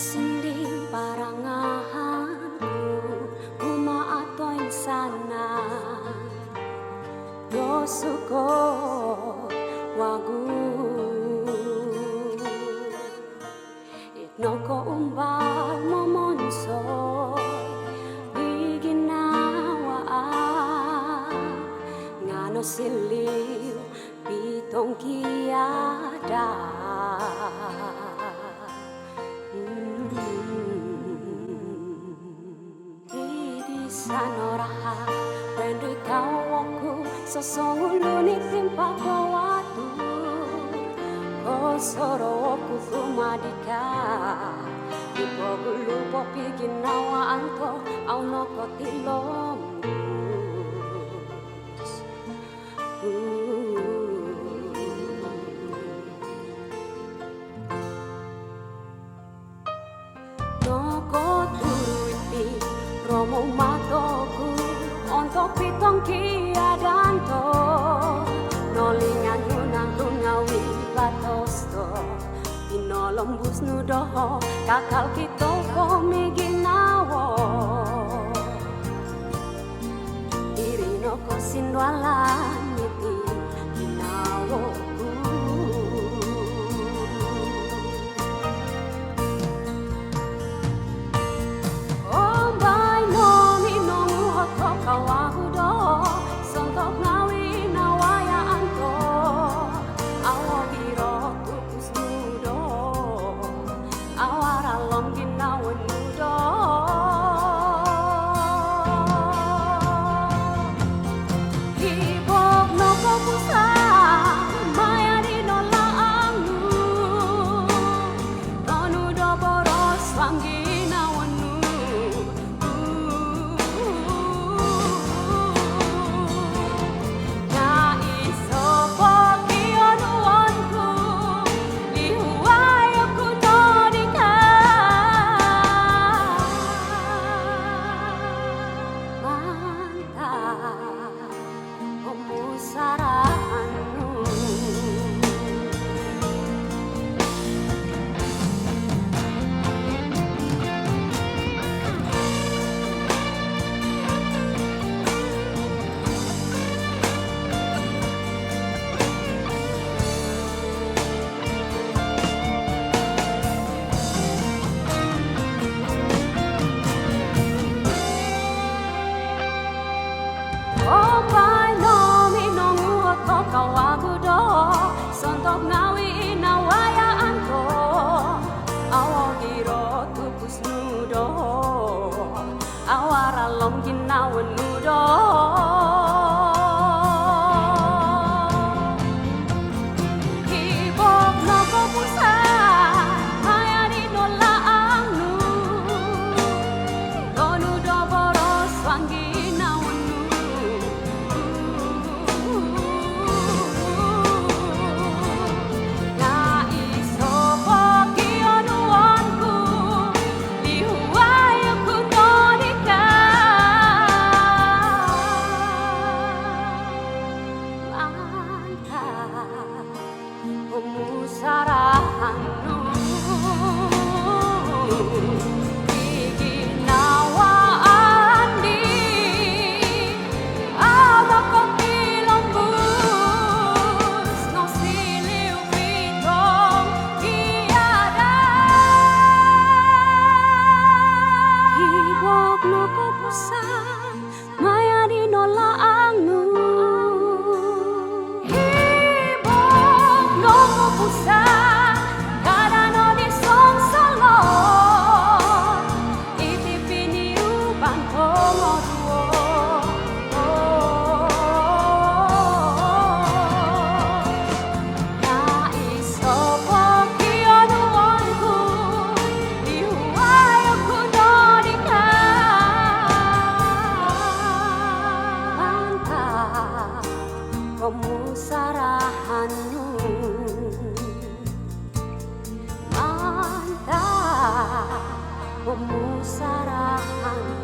sinding parangahanku Guma ato insana Dosuko wagu Itnoko umbal momonso Biginawa Ngano siliw pitong kiada Sanoraha Pendui kawaku Sosongulu timpa kawatu Kosoroku kumadika Ipogulu popi ginawa anto Aunoko tilombus Noko turuiti Romo matoku Ontok pitong kiadanto Nolingan nunang lungawi batosto Pinolombus nudoho Kakal kito pomiginawo Irino ko sindwalan iti ginawo Kawahudo sontok ngawi nawayaan to awo biro tupus nudo awara long ginawan nudo hibok noko pusa maya di nolaangnu nonudo boros wangginawan Kawagudo sontok ngawi nawayaan ko awo giro tupus nudo awara long ginawan nudo hibok noko pusa maya di nolaangnu nonudo boros wangginawan Musarahannu Iginawa andi Abako tilombus No siliw pitong kiada Hibok no kopusa Maya di nolaangnu Pusa kadano di songsolo iti piniuban komoduo na iso pokionuonku dihuayo kunodika mantap pemusarahanmu Pemusarahan